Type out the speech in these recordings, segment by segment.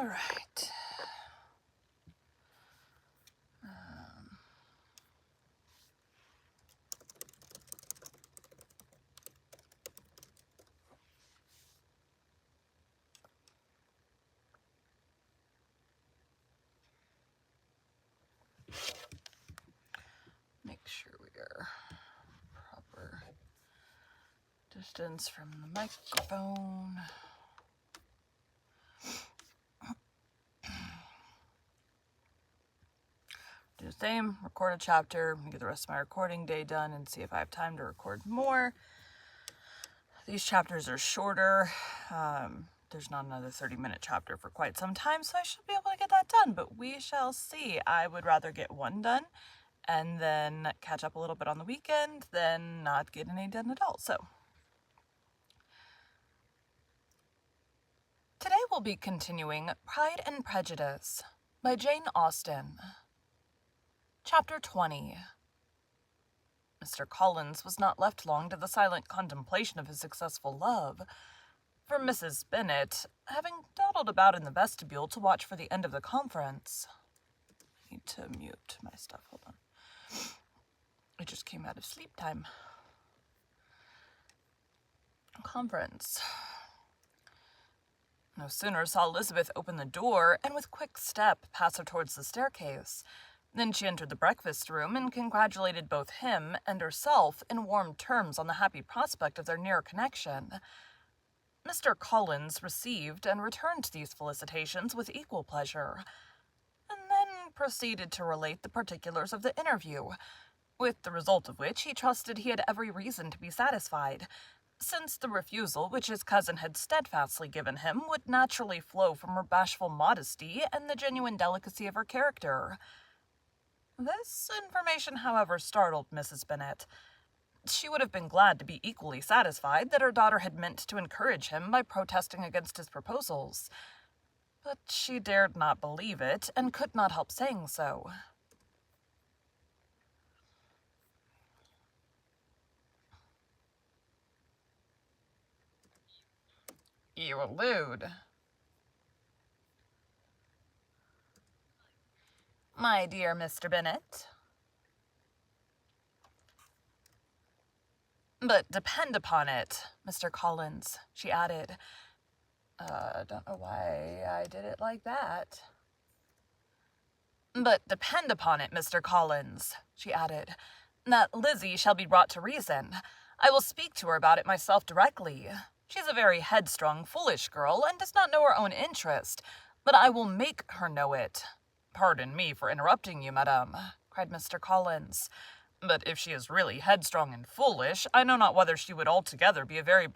All right. Make sure we are proper distance from the microphone. Do the same, record a chapter, get the rest of my recording day done, and see if I have time to record more. These chapters are shorter. There's not another 30-minute chapter for quite some time, so I should be able to get that done, but we shall see. I would rather get one done and then catch up a little bit on the weekend than not get any done at all. So today we'll be continuing Pride and Prejudice by Jane Austen. Chapter 20. Mr. Collins was not left long to the silent contemplation of his successful love, for Mrs. Bennet, having dawdled about in the vestibule to watch for the end of the conference. I need to mute my stuff, hold on. I just came out of sleep time. Conference. No sooner saw Elizabeth open the door and with quick step pass her towards the staircase, than she entered the breakfast room and congratulated both him and herself in warm terms on the happy prospect of their near connection. Mr. Collins received and returned these felicitations with equal pleasure, and then proceeded to relate the particulars of the interview, with the result of which he trusted he had every reason to be satisfied, since the refusal which his cousin had steadfastly given him would naturally flow from her bashful modesty and the genuine delicacy of her character. This information, however, startled Mrs. Bennet. She would have been glad to be equally satisfied that her daughter had meant to encourage him by protesting against his proposals, but she dared not believe it and could not help saying so. You allude. My dear Mr. Bennet. But depend upon it, Mr. Collins, she added. Don't know why I did it like that. But depend upon it, Mr. Collins, she added, that Lizzie shall be brought to reason. I will speak to her about it myself directly. She's a very headstrong, foolish girl, and does not know her own interest, but I will make her know it. Pardon me for interrupting you, madame, cried Mr. Collins. But if she is really headstrong and foolish, I know not whether she would altogether be a very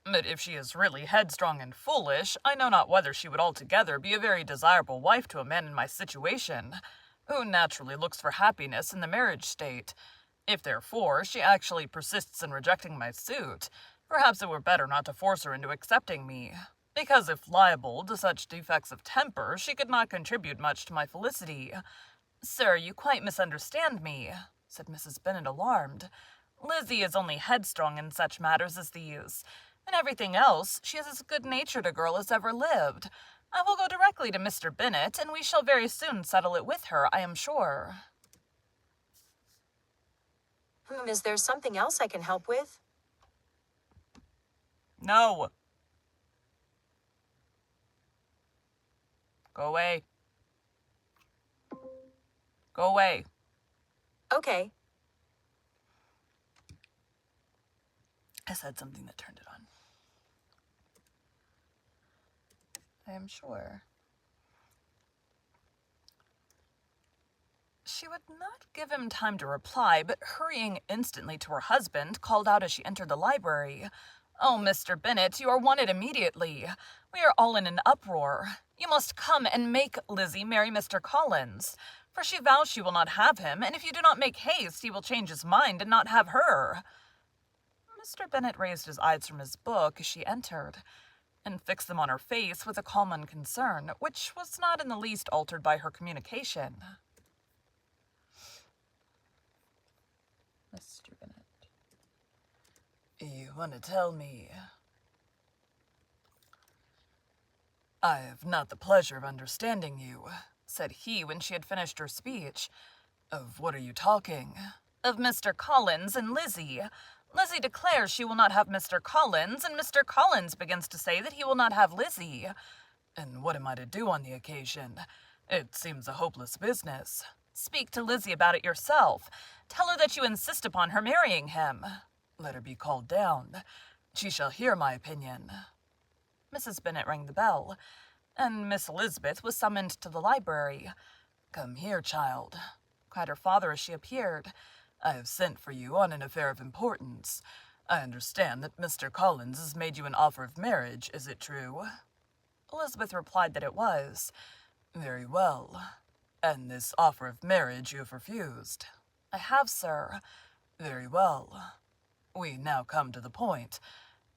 But if she is really headstrong and foolish, I know not whether she would altogether be a very desirable wife to a man in my situation, who naturally looks for happiness in the marriage state. If, therefore, she actually persists in rejecting my suit, perhaps it were better not to force her into accepting me, because if liable to such defects of temper, she could not contribute much to my felicity. Sir, you quite misunderstand me, said Mrs. Bennet, alarmed. Lizzie is only headstrong in such matters as these. In everything else, she is as good-natured a girl as ever lived. I will go directly to Mr. Bennet, and we shall very soon settle it with her, I am sure. Is there something else I can help with? No. Go away. Go away. Okay. I said something that turned it on. I am sure. She would not give him time to reply, but hurrying instantly to her husband, called out as she entered the library, "Oh, Mr. Bennet, you are wanted immediately. We are all in an uproar. You must come and make Lizzie marry Mr. Collins, for she vows she will not have him, and if you do not make haste, he will change his mind and not have her." Mr. Bennet raised his eyes from his book as she entered, and fixed them on her face with a calm unconcern, which was not in the least altered by her communication. Mr. Bennet. want to tell me? I have not the pleasure of understanding you, said he when she had finished her speech. Of what are you talking? Of Mr. Collins and Lizzie. Lizzie declares she will not have Mr. Collins, and Mr. Collins begins to say that he will not have Lizzie. And what am I to do on the occasion? It seems a hopeless business. Speak to Lizzie about it yourself. Tell her that you insist upon her marrying him. Let her be called down. She shall hear my opinion. Mrs. Bennet rang the bell, and Miss Elizabeth was summoned to the library. Come here, child, cried her father as she appeared. I have sent for you on an affair of importance. I understand that Mr. Collins has made you an offer of marriage, is it true? Elizabeth replied that it was. Very well. And this offer of marriage you have refused? I have, sir. Very well. We now come to the point.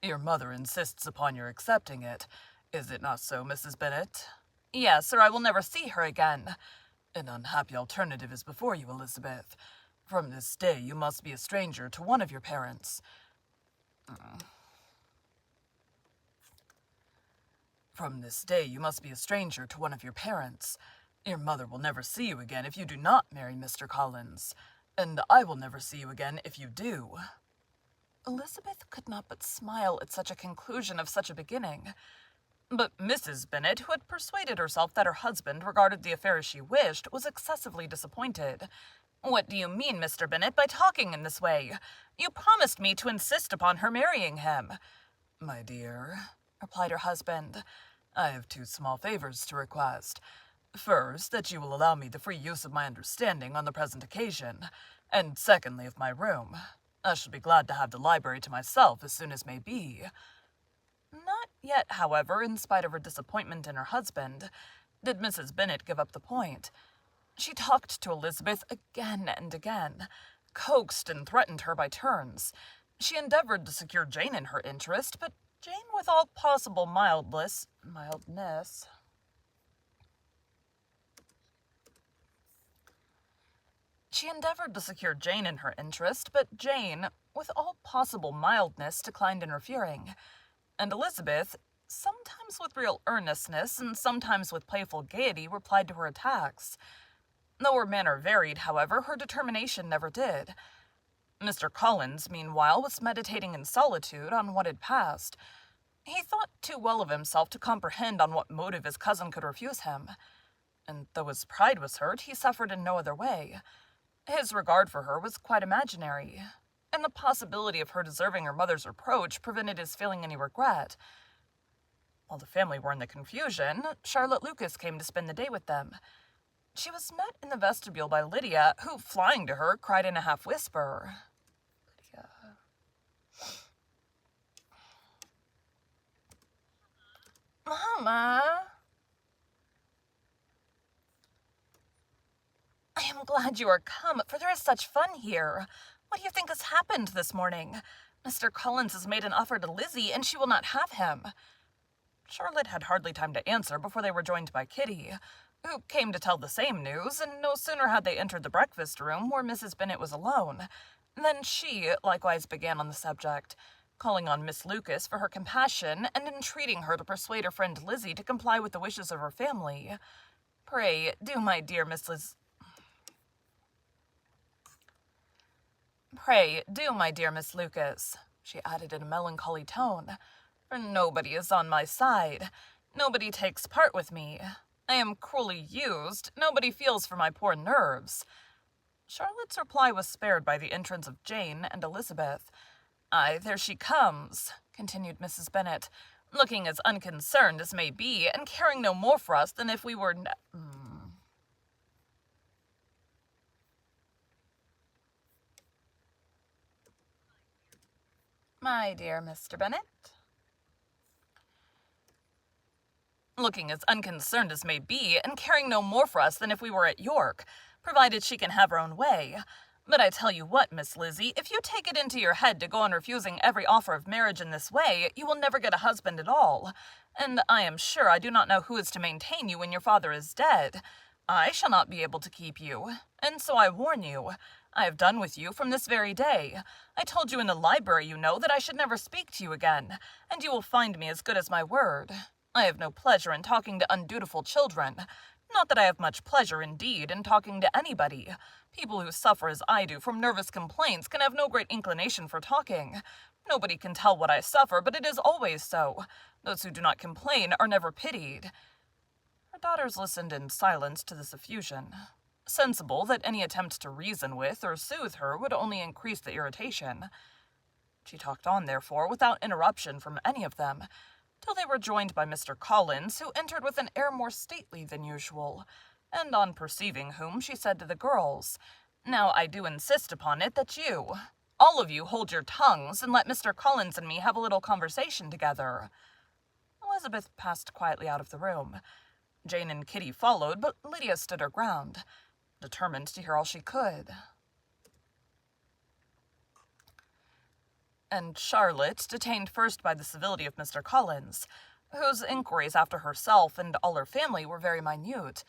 Your mother insists upon your accepting it. Is it not so, Mrs. Bennet? Yes, or I will never see her again. An unhappy alternative is before you, Elizabeth. From this day you must be a stranger to one of your parents. From this day you must be a stranger to one of your parents. Your mother will never see you again if you do not marry Mr. Collins, and I will never see you again if you do. Elizabeth could not but smile at such a conclusion of such a beginning. But Mrs. Bennet, who had persuaded herself that her husband regarded the affair as she wished, was excessively disappointed. What do you mean, Mr. Bennet, by talking in this way? You promised me to insist upon her marrying him. My dear, replied her husband, I have two small favors to request. First, that you will allow me the free use of my understanding on the present occasion, and secondly, of my room. I shall be glad to have the library to myself as soon as may be. Not yet, however, in spite of her disappointment in her husband, did Mrs. Bennet give up the point. She talked to Elizabeth again and again, coaxed and threatened her by turns. She endeavored to secure Jane in her interest, but Jane, with all possible mildness. She endeavored to secure Jane in her interest, but Jane, with all possible mildness, declined interfering. And Elizabeth, sometimes with real earnestness and sometimes with playful gaiety, replied to her attacks. Though her manner varied, however, her determination never did. Mr. Collins, meanwhile, was meditating in solitude on what had passed. He thought too well of himself to comprehend on what motive his cousin could refuse him. And though his pride was hurt, he suffered in no other way. His regard for her was quite imaginary, and the possibility of her deserving her mother's reproach prevented his feeling any regret. While the family were in the confusion, Charlotte Lucas came to spend the day with them. She was met in the vestibule by Lydia, who, flying to her, cried in a half-whisper, Lydia. Mama! I am glad you are come, for there is such fun here. What do you think has happened this morning? Mr. Collins has made an offer to Lizzie, and she will not have him. Charlotte had hardly time to answer before they were joined by Kitty, who came to tell the same news, and no sooner had they entered the breakfast room where Mrs. Bennet was alone, than she likewise began on the subject, calling on Miss Lucas for her compassion and entreating her to persuade her friend Lizzie to comply with the wishes of her family. Pray do, my dear Miss Lucas, she added in a melancholy tone, for nobody is on my side. Nobody takes part with me. I am cruelly used. Nobody feels for my poor nerves. Charlotte's reply was spared by the entrance of Jane and Elizabeth. Aye, there she comes, continued Mrs. Bennet, looking as unconcerned as may be, and caring no more for us than if we were My dear Mr. Bennet. Looking as unconcerned as may be, and caring no more for us than if we were at York, provided she can have her own way. But I tell you what, Miss Lizzie, if you take it into your head to go on refusing every offer of marriage in this way, you will never get a husband at all. And I am sure I do not know who is to maintain you when your father is dead. I shall not be able to keep you, and so I warn you. I have done with you from this very day. I told you in the library, you know, that I should never speak to you again, and you will find me as good as my word. I have no pleasure in talking to undutiful children. Not that I have much pleasure, indeed, in talking to anybody. People who suffer as I do from nervous complaints can have no great inclination for talking. Nobody can tell what I suffer, but it is always so. Those who do not complain are never pitied. Her daughters listened in silence to this effusion, sensible that any attempt to reason with or soothe her would only increase the irritation. She talked on, therefore, without interruption from any of them, till they were joined by Mr. Collins, who entered with an air more stately than usual, and on perceiving whom, she said to the girls, "Now I do insist upon it that you, all of you, hold your tongues, and let Mr. Collins and me have a little conversation together." Elizabeth passed quietly out of the room. Jane and Kitty followed, but Lydia stood her ground, determined to hear all she could. And Charlotte, detained first by the civility of Mr. Collins, whose inquiries after herself and all her family were very minute,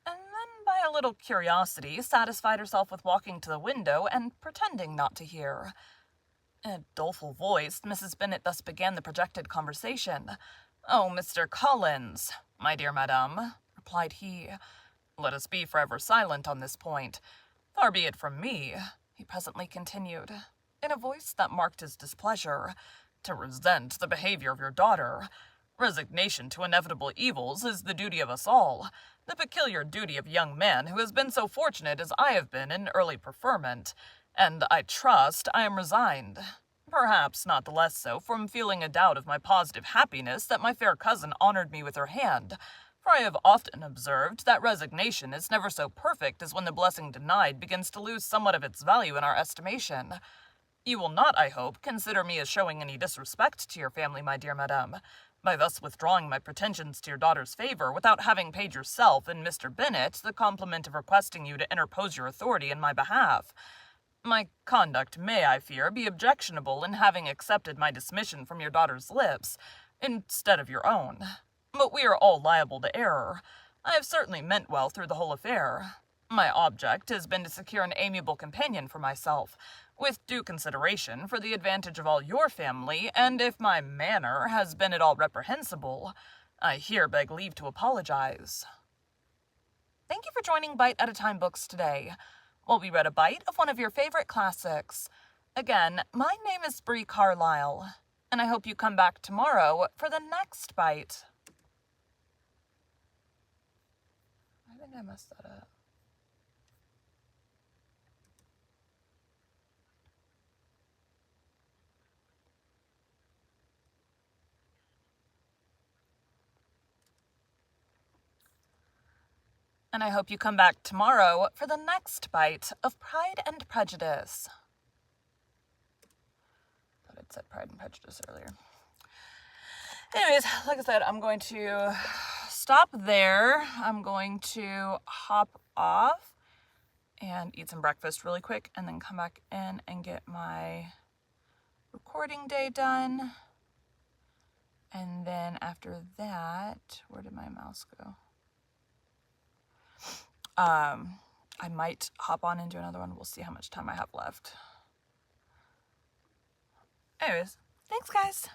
and then by a little curiosity satisfied herself with walking to the window and pretending not to hear. In a doleful voice, Mrs. Bennet thus began the projected conversation. "Oh, Mr. Collins, my dear madam," replied he, "let us be forever silent on this point. Far be it from me," he presently continued, in a voice that marked his displeasure, "to resent the behavior of your daughter. Resignation to inevitable evils is the duty of us all, the peculiar duty of a young man who has been so fortunate as I have been in early preferment, and I trust I am resigned. Perhaps not the less so from feeling a doubt of my positive happiness that my fair cousin honored me with her hand, for I have often observed that resignation is never so perfect as when the blessing denied begins to lose somewhat of its value in our estimation. You will not, I hope, consider me as showing any disrespect to your family, my dear madam, by thus withdrawing my pretensions to your daughter's favor without having paid yourself and Mr. Bennet the compliment of requesting you to interpose your authority in my behalf. My conduct may, I fear, be objectionable in having accepted my dismission from your daughter's lips, instead of your own. But we are all liable to error. I have certainly meant well through the whole affair. My object has been to secure an amiable companion for myself, with due consideration for the advantage of all your family, and if my manner has been at all reprehensible, I here beg leave to apologize. Thank you for joining Bite at a Time Books today, while we read a bite of one of your favorite classics. Again, my name is Bree Carlile, and I hope you come back tomorrow for the next bite. I think I messed that up. And I hope you come back tomorrow for the next bite of Pride and Prejudice. Thought I'd said Pride and Prejudice earlier. Anyways, like I said, I'm going to stop there. I'm going to hop off and eat some breakfast really quick and then come back in and get my recording day done. And then after that, where did my mouse go? I might hop on and do another one. We'll see how much time I have left. Anyways, thanks guys.